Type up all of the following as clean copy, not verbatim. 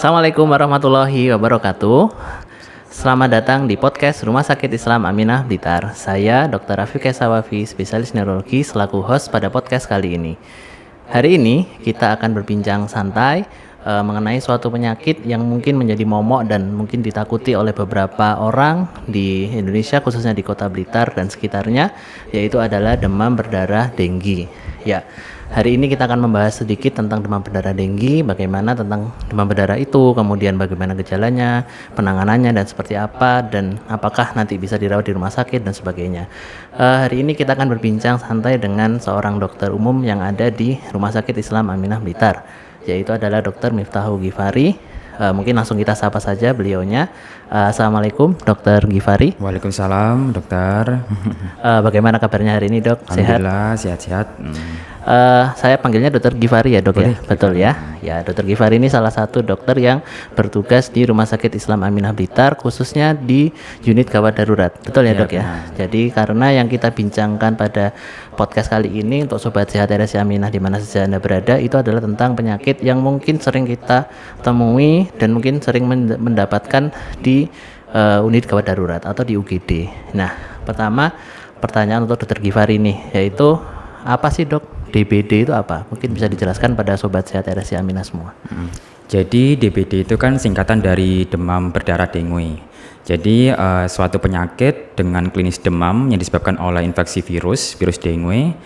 Assalamualaikum warahmatullahi wabarakatuh. Selamat datang di podcast Rumah Sakit Islam Aminah Blitar. Saya Dr. Rafiq Sawafi, spesialis neurologi selaku host pada podcast kali ini. Hari ini kita akan berbincang santai mengenai suatu penyakit yang mungkin menjadi momok dan mungkin ditakuti oleh beberapa orang di Indonesia, khususnya di Kota Blitar dan sekitarnya, yaitu adalah demam berdarah denggi. Ya, hari ini kita akan membahas sedikit tentang demam berdarah denggi, bagaimana tentang demam berdarah itu, kemudian bagaimana gejalanya, penanganannya dan seperti apa, dan apakah nanti bisa dirawat di rumah sakit dan sebagainya. Hari ini kita akan berbincang santai dengan seorang dokter umum yang ada di Rumah Sakit Islam Aminah Blitar, yaitu adalah Dr. Miftahul Ghifari. Mungkin langsung kita sapa saja beliaunya. Assalamualaikum Dr. Ghifari. Waalaikumsalam dokter. Bagaimana kabarnya hari ini, Dok? Sehat? Alhamdulillah sehat-sehat. Saya panggilnya Dr. Ghifari ya, Dok. Boleh, ya? Betul ya. Ya, Dr. Ghifari ini salah satu dokter yang bertugas di Rumah Sakit Islam Aminah Blitar, khususnya di unit gawat darurat. Betul ya, Dok ya. Jadi karena yang kita bincangkan pada podcast kali ini untuk sobat sehat RSI Aminah di mana saja Anda berada, itu adalah tentang penyakit yang mungkin sering kita temui dan mungkin sering mendapatkan di unit gawat darurat atau di UGD. Nah, pertama pertanyaan untuk Dr. Ghifari nih, yaitu apa sih, Dok, DBD itu apa? Mungkin bisa dijelaskan pada sobat sehat RSI Aminah semua. Jadi DBD itu kan singkatan dari demam berdarah dengue. Jadi suatu penyakit dengan klinis demam yang disebabkan oleh infeksi virus dengue,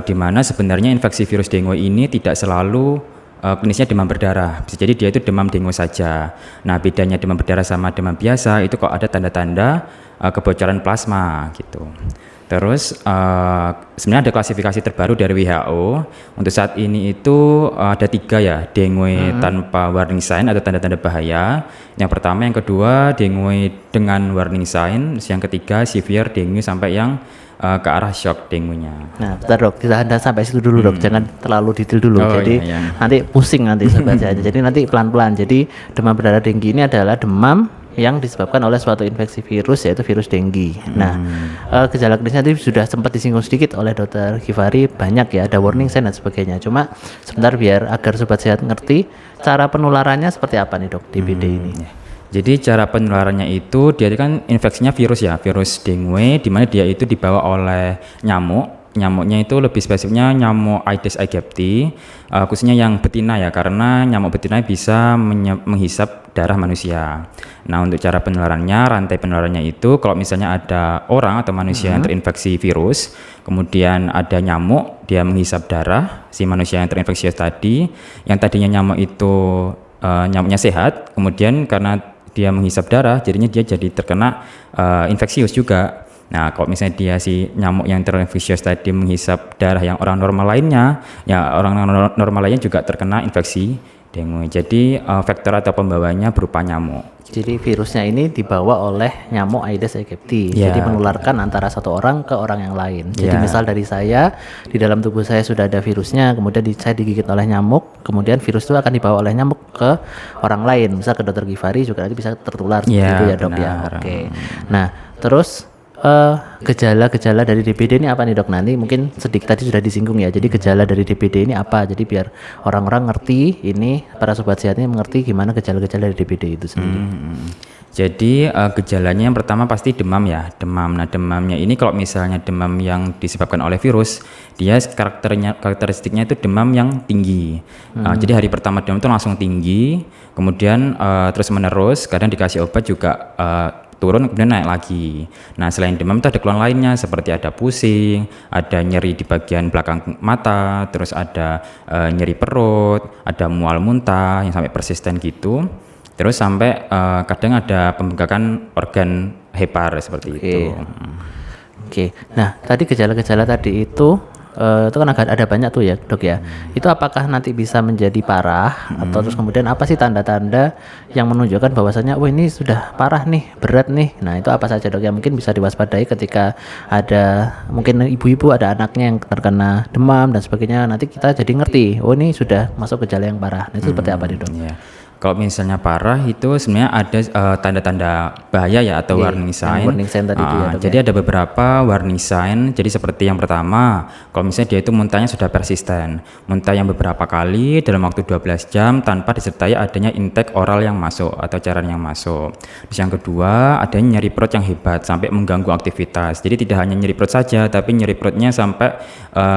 di mana sebenarnya infeksi virus dengue ini tidak selalu klinisnya demam berdarah. Bisa jadi dia itu demam dengue saja. Nah, bedanya demam berdarah sama demam biasa itu kok ada tanda-tanda kebocoran plasma gitu. Terus sebenarnya ada klasifikasi terbaru dari WHO. Untuk saat ini itu ada 3 ya, dengue tanpa warning sign atau tanda-tanda bahaya. Yang pertama, yang kedua dengue dengan warning sign, yang ketiga severe dengue sampai yang ke arah shock dengue-nya. Nah, bentar, Dok, kita sampai situ dulu, Dok. Jangan terlalu detail dulu. Jadi nanti pusing nanti sobat sehat. Jadi nanti pelan-pelan. Jadi demam berdarah denggi ini adalah demam yang disebabkan oleh suatu infeksi virus, yaitu virus denggi. Nah, gejala klinisnya tadi sudah sempat disinggung sedikit oleh Dr. Ghifari, banyak ya, ada warning sign dan sebagainya. Cuma sebentar biar agar sobat sehat ngerti cara penularannya seperti apa nih, Dok, DBD ini. Jadi cara penularannya itu dia kan infeksinya virus ya, virus dengue, di mana dia itu dibawa oleh nyamuk. Nyamuknya itu lebih spesifiknya nyamuk Aedes aegypti, khususnya yang betina ya, karena nyamuk betina bisa menghisap darah manusia. Nah, untuk cara penularannya, rantai penularannya itu kalau misalnya ada orang atau manusia yang terinfeksi virus, kemudian ada nyamuk, dia menghisap darah si manusia yang terinfeksi tadi, yang tadinya nyamuk itu nyamuknya sehat, kemudian karena dia menghisap darah, jadinya dia jadi terkena infeksius juga. Nah, kalau misalnya dia si nyamuk yang terinfeksius tadi menghisap darah yang orang normal lainnya, ya orang normal lainnya juga terkena infeksi dengue. Jadi vektor atau pembawanya berupa nyamuk. Jadi virusnya ini dibawa oleh nyamuk Aedes aegypti. Jadi menularkan antara satu orang ke orang yang lain. Jadi misal dari saya, di dalam tubuh saya sudah ada virusnya, kemudian saya digigit oleh nyamuk, kemudian virus itu akan dibawa oleh nyamuk ke orang lain. Misal ke Dr. Ghifari juga nanti bisa tertular seperti itu ya, Dok ya. Oke. Nah, terus gejala-gejala dari DBD ini apa nih, Dok? Nanti mungkin sedikit tadi sudah disinggung ya. Jadi gejala dari DBD ini apa? Jadi biar orang-orang ngerti, ini para sobat sehat ini mengerti gimana gejala-gejala dari DBD itu sendiri. Jadi gejalanya yang pertama pasti demam ya, demam. Nah, demamnya ini kalau misalnya demam yang disebabkan oleh virus, dia karakteristiknya itu demam yang tinggi. Jadi hari pertama demam itu langsung tinggi, kemudian terus menerus, kadang dikasih obat juga turun kemudian naik lagi. Nah, selain demam itu ada keluhan lainnya seperti ada pusing, ada nyeri di bagian belakang mata, terus ada nyeri perut, ada mual muntah yang sampai persisten gitu. Terus sampai kadang ada pembengkakan organ hepar seperti itu. Oke. Nah, tadi gejala-gejala tadi itu kan ada banyak tuh ya, Dok ya. Itu apakah nanti bisa menjadi parah atau terus kemudian apa sih tanda-tanda yang menunjukkan bahwasanya ini sudah parah nih, berat nih. Nah, itu apa saja, Dok, yang mungkin bisa diwaspadai ketika ada mungkin ibu-ibu ada anaknya yang terkena demam dan sebagainya. Nanti kita jadi ngerti, ini sudah masuk gejala yang parah. Nah, itu seperti apa nih, Dok? Kalau misalnya parah itu sebenarnya ada tanda-tanda bahaya ya atau warning sign. Warning sign tadi itu ya, Dok, Jadi ada beberapa warning sign. Jadi seperti yang pertama, kalau misalnya dia itu muntahnya sudah persisten, muntah yang beberapa kali dalam waktu 12 jam tanpa disertai adanya intake oral yang masuk atau cairan yang masuk. Terus yang kedua, adanya nyeri perut yang hebat sampai mengganggu aktivitas. Jadi tidak hanya nyeri perut saja, tapi nyeri perutnya sampai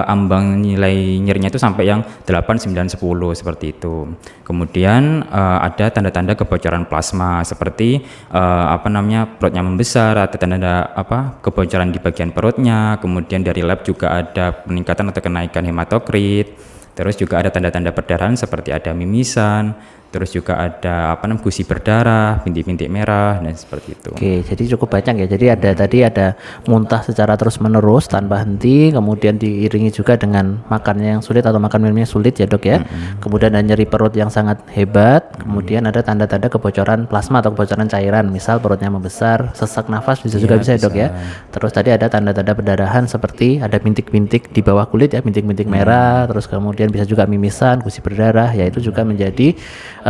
ambang nilai nyerinya itu sampai yang 8, 9, 10 seperti itu. Kemudian ada tanda-tanda kebocoran plasma seperti perutnya membesar atau tanda-tanda kebocoran di bagian perutnya. Kemudian dari lab juga ada peningkatan atau kenaikan hematokrit. Terus juga ada tanda-tanda perdarahan seperti ada mimisan, terus juga ada gusi berdarah, bintik-bintik merah dan seperti itu. Oke, jadi cukup banyak ya. Jadi tadi ada muntah secara terus-menerus tanpa henti, kemudian diiringi juga dengan makannya yang sulit atau makan minumnya sulit ya, Dok ya. Kemudian ada nyeri perut yang sangat hebat, kemudian ada tanda-tanda kebocoran plasma atau kebocoran cairan, misal perutnya membesar, sesak nafas bisa ya, Dok ya. Terus tadi ada tanda-tanda perdarahan seperti ada bintik-bintik di bawah kulit ya, bintik-bintik merah, terus kemudian bisa juga mimisan, gusi berdarah, ya itu juga menjadi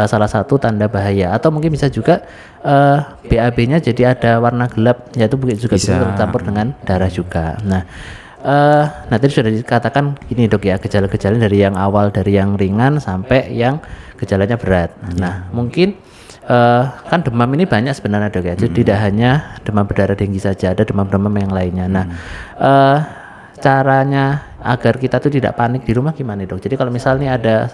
salah satu tanda bahaya. Atau mungkin bisa juga BAB-nya jadi ada warna gelap, yaitu juga bisa tercampur dengan darah juga. Nah tadi sudah dikatakan gini, Dok ya, gejala-gejala dari yang awal, dari yang ringan sampai yang gejalanya berat. Nah mungkin kan demam ini banyak sebenarnya, Dok ya. Jadi tidak hanya demam berdarah denggi saja, ada demam-demam yang lainnya. Nah caranya agar kita tuh tidak panik di rumah gimana, Dok? Jadi kalau misalnya ada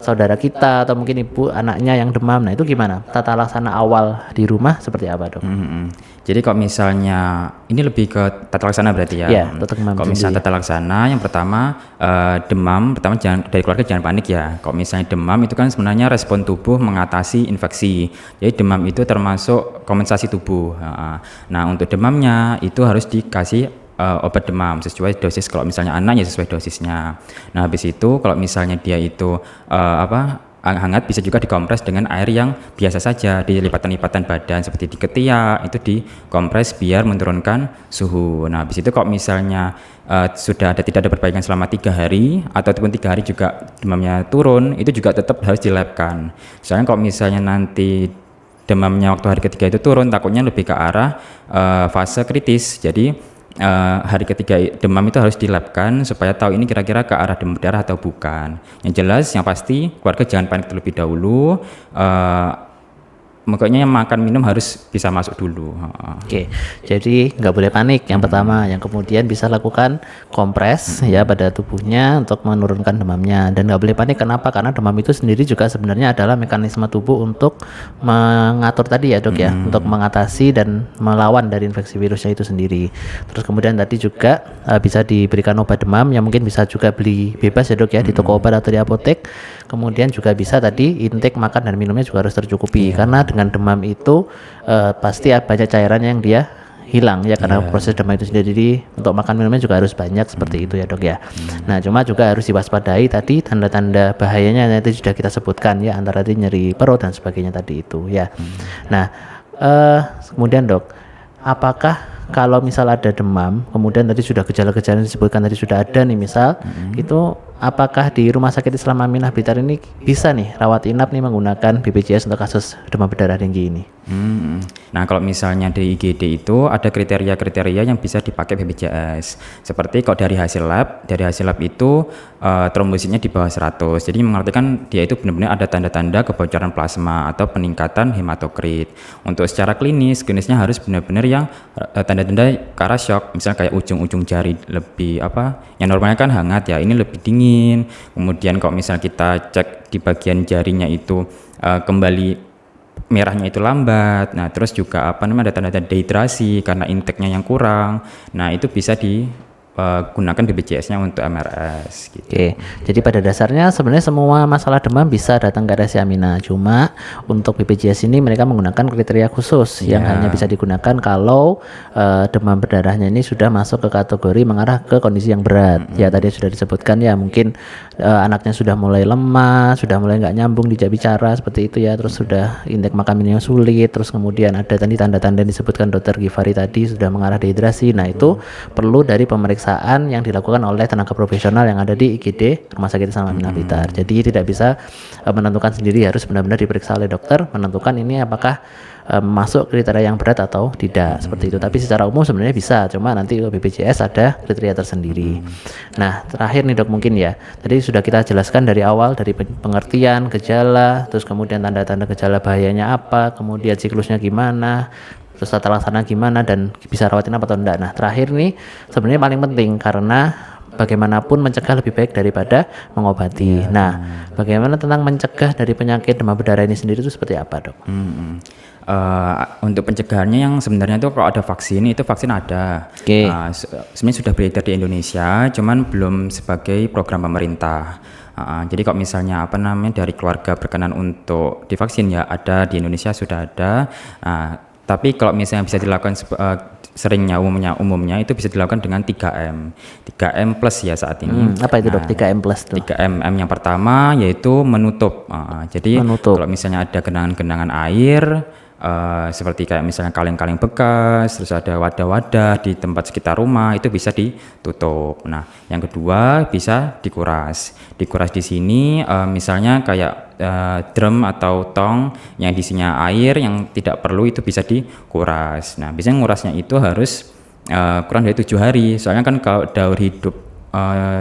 saudara kita atau mungkin ibu anaknya yang demam, nah itu gimana tata laksana awal di rumah seperti apa, Dok? Jadi kalau misalnya ini lebih ke tata laksana berarti ya. Iya, kalau misalnya tata laksana yang pertama demam, pertama dari keluarga jangan panik ya. Kalau misalnya demam itu kan sebenarnya respon tubuh mengatasi infeksi. Jadi demam itu termasuk kompensasi tubuh. Nah untuk demamnya itu harus dikasih obat demam sesuai dosis. Kalau misalnya anak ya sesuai dosisnya. Nah habis itu kalau misalnya dia itu hangat, bisa juga dikompres dengan air yang biasa saja di lipatan-lipatan badan seperti di ketiak, itu dikompres biar menurunkan suhu. Nah habis itu kalau misalnya tidak ada perbaikan selama 3 hari ataupun 3 hari juga demamnya turun, itu juga tetap harus dilabkan. Soalnya kalau misalnya nanti demamnya waktu hari ketiga itu turun, takutnya lebih ke arah fase kritis. Jadi hari ketiga demam itu harus dilabkan supaya tahu ini kira-kira ke arah demam berdarah atau bukan. Yang jelas, yang pasti keluarga jangan panik terlebih dahulu. Pokoknya makan minum harus bisa masuk dulu. Oke, jadi nggak boleh panik. Yang pertama, yang kemudian bisa lakukan kompres ya pada tubuhnya untuk menurunkan demamnya. Dan nggak boleh panik, kenapa? Karena demam itu sendiri juga sebenarnya adalah mekanisme tubuh untuk mengatur tadi ya, Dok ya, untuk mengatasi dan melawan dari infeksi virusnya itu sendiri. Terus kemudian tadi juga bisa diberikan obat demam yang mungkin bisa juga beli bebas ya, Dok ya, di toko obat atau di apotek. Kemudian juga bisa tadi intake makan dan minumnya juga harus tercukupi, karena dengan demam itu pasti banyak cairan yang dia hilang ya, karena proses demam itu sendiri untuk makan minumnya juga harus banyak seperti itu ya, Dok ya. Nah cuma juga harus diwaspadai tadi tanda-tanda bahayanya nanti sudah kita sebutkan ya, antara tadi nyeri perut dan sebagainya tadi itu ya. Nah kemudian, Dok, apakah kalau misal ada demam, kemudian tadi sudah gejala-gejala yang disebutkan tadi sudah ada nih, misal itu apakah di Rumah Sakit Islam Aminah Blitar ini bisa nih rawat inap nih menggunakan BPJS untuk kasus demam berdarah denggi ini? Nah kalau misalnya di IGD itu ada kriteria-kriteria yang bisa dipakai BPJS. Seperti kalau dari hasil lab itu trombositnya di bawah 100. Jadi mengartikan dia itu benar-benar ada tanda-tanda kebocoran plasma atau peningkatan hematokrit. Untuk secara klinisnya harus benar-benar yang tanda-tanda ke arah shock. Misalnya kayak ujung-ujung jari lebih yang normalnya kan hangat ya, ini lebih dingin. Kemudian kalau misal kita cek di bagian jarinya itu kembali merahnya itu lambat. Nah terus juga ada tanda-tanda dehidrasi karena intake-nya yang kurang. Nah itu bisa gunakan BPJS-nya untuk MRS gitu. Oke, jadi pada dasarnya sebenarnya semua masalah demam bisa datang ke RSI Aminah. Cuma untuk BPJS ini mereka menggunakan kriteria khusus yang hanya bisa digunakan kalau demam berdarahnya ini sudah masuk ke kategori mengarah ke kondisi yang berat. Ya tadi sudah disebutkan ya, mungkin anaknya sudah mulai lemah, sudah mulai nggak nyambung dijak bicara seperti itu ya, terus sudah intake makan minumnya sulit, terus kemudian ada tadi tanda-tanda yang disebutkan Dr. Gifari tadi sudah mengarah dehidrasi. Nah itu perlu dari pemeriksaan pemeriksaan yang dilakukan oleh tenaga profesional yang ada di IGD Rumah Sakit Islam Aminah Blitar. Jadi tidak bisa menentukan sendiri, harus benar-benar diperiksa oleh dokter menentukan ini apakah masuk kriteria yang berat atau tidak, seperti itu. Tapi secara umum sebenarnya bisa, cuma nanti BPJS ada kriteria tersendiri. Nah, terakhir nih Dok, mungkin ya, tadi sudah kita jelaskan dari awal, dari pengertian gejala, terus kemudian tanda-tanda gejala bahayanya apa, kemudian siklusnya gimana, terus tata laksana gimana, dan bisa rawatin apa atau enggak. Nah, terakhir nih sebenarnya paling penting, karena bagaimanapun mencegah lebih baik daripada mengobati. Nah, bagaimana tentang mencegah dari penyakit demam berdarah ini sendiri itu seperti apa, Dok? Untuk pencegahannya yang sebenarnya itu kalau ada vaksin, itu vaksin ada. Oke. Sebenarnya sudah beredar di Indonesia, cuman belum sebagai program pemerintah. Jadi kalau misalnya dari keluarga berkenan untuk divaksin, ya ada di Indonesia sudah ada. Tapi kalau misalnya bisa dilakukan seringnya umumnya itu bisa dilakukan dengan 3M. 3M plus ya saat ini. Apa itu Dok 3M plus tuh? 3M yang pertama yaitu menutup. Jadi kalau misalnya ada genangan-genangan air seperti kayak misalnya kaleng-kaleng bekas, terus ada wadah-wadah di tempat sekitar rumah, itu bisa ditutup. Nah, yang kedua bisa dikuras. Dikuras di sini misalnya kayak drum atau tong yang isinya air yang tidak perlu itu bisa dikuras. Nah, biasanya ngurasnya itu harus kurang dari 7 hari. Soalnya kan kalau daur hidup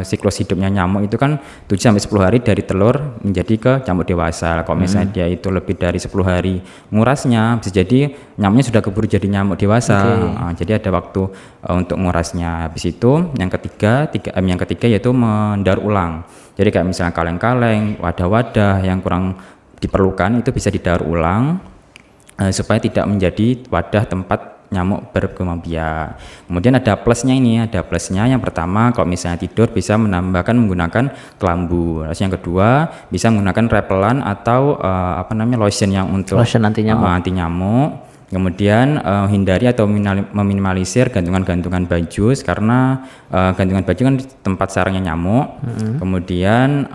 siklus hidupnya nyamuk itu kan 7-10 hari dari telur menjadi ke nyamuk dewasa. Kalau misalnya dia itu lebih dari 10 hari ngurasnya, bisa jadi nyamuknya sudah keburu jadi nyamuk dewasa. Jadi ada waktu untuk ngurasnya. Habis itu yang ketiga, 3M yang ketiga yaitu mendaur ulang. Jadi kayak misalnya kaleng-kaleng, wadah-wadah yang kurang diperlukan itu bisa didaur ulang supaya tidak menjadi wadah tempat nyamuk berkembang biak. Kemudian ada plusnya ini, ada plusnya yang pertama kalau misalnya tidur bisa menggunakan kelambu. Terus yang kedua bisa menggunakan repelan atau lotion yang untuk lotion anti nyamuk. Kemudian hindari atau meminimalisir gantungan-gantungan baju karena gantungan baju kan tempat sarangnya nyamuk. Kemudian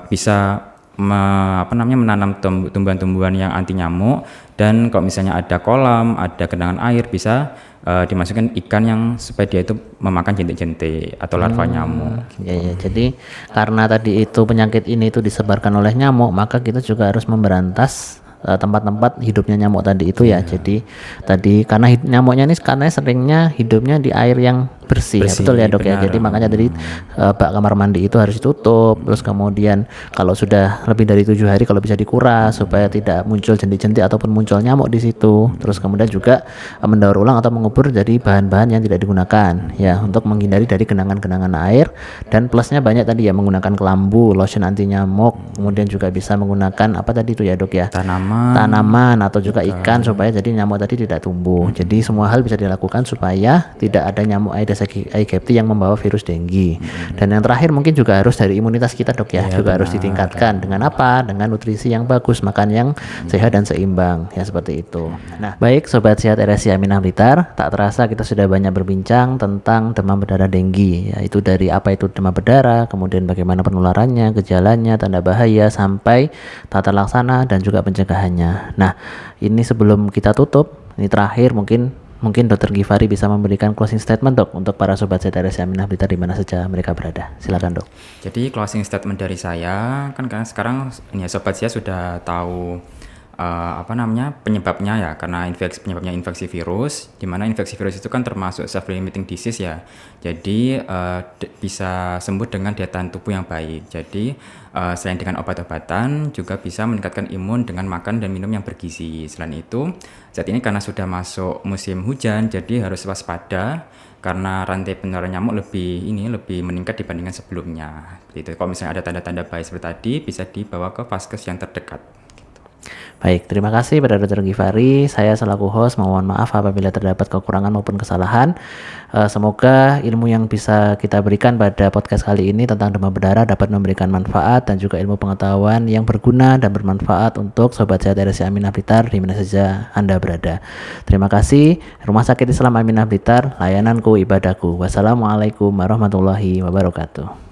bisa menanam tumbuhan-tumbuhan yang anti nyamuk, dan kalau misalnya ada kolam, ada genangan air bisa dimasukkan ikan yang supaya dia itu memakan jentik-jentik atau larva nyamuk. Ya, jadi karena tadi itu penyakit ini itu disebarkan oleh nyamuk, maka kita juga harus memberantas tempat-tempat hidupnya nyamuk tadi itu ya. Jadi tadi karena nyamuknya ini karena seringnya hidupnya di air yang bersih ya, betul ya Dok ya. Jadi makanya tadi bak kamar mandi itu harus ditutup. Terus kemudian kalau sudah lebih dari 7 hari kalau bisa dikuras supaya tidak muncul jentik-jentik ataupun muncul nyamuk di situ. Terus kemudian juga mendaur ulang atau mengubur jadi bahan-bahan yang tidak digunakan ya, untuk menghindari dari genangan-genangan air. Dan plusnya banyak tadi ya, menggunakan kelambu, lotion anti nyamuk, kemudian juga bisa menggunakan apa tadi itu ya Dok ya, tanaman atau juga ikan supaya jadi nyamuk tadi tidak tumbuh. Jadi semua hal bisa dilakukan supaya tidak ada nyamuk Aedes aegypti yang membawa virus dengue. Dan yang terakhir mungkin juga harus dari imunitas kita Dok ya, juga harus ditingkatkan dengan apa? Dengan nutrisi yang bagus, makan yang sehat dan seimbang ya, seperti itu. Nah, baik Sobat Sehat RSI Aminah Blitar, tak terasa kita sudah banyak berbincang tentang demam berdarah dengue, yaitu dari apa itu demam berdarah, kemudian bagaimana penularannya, gejalanya, tanda bahaya, sampai tata laksana dan juga pencegahannya. Nah, ini sebelum kita tutup, ini terakhir mungkin Dr. Givari bisa memberikan closing statement Dok untuk para Sobat Sehat RSI Aminah Blitar di mana saja mereka berada. Silakan Dok. Jadi closing statement dari saya kan, karena sekarang ini ya, Sobat Sehat sudah tahu penyebabnya ya, karena penyebabnya infeksi virus, di mana infeksi virus itu kan termasuk self-limiting disease ya. Jadi bisa sembuh dengan daya tahan tubuh yang baik. Jadi selain dengan obat-obatan juga bisa meningkatkan imun dengan makan dan minum yang bergizi. Selain itu, saat ini karena sudah masuk musim hujan, jadi harus waspada karena rantai penularan nyamuk lebih meningkat dibandingkan sebelumnya. Itu kalau misalnya ada tanda-tanda bahaya seperti tadi, bisa dibawa ke vaskes yang terdekat. Baik, terima kasih pada Dr. Givari. Saya selaku host mohon maaf apabila terdapat kekurangan maupun kesalahan. Semoga ilmu yang bisa kita berikan pada podcast kali ini tentang demam berdarah dapat memberikan manfaat dan juga ilmu pengetahuan yang berguna dan bermanfaat untuk Sobat Sehat RSI Aminah Blitar di mana saja Anda berada. Terima kasih. Rumah Sakit Islam Aminah Blitar, layananku ibadahku. Wassalamualaikum warahmatullahi wabarakatuh.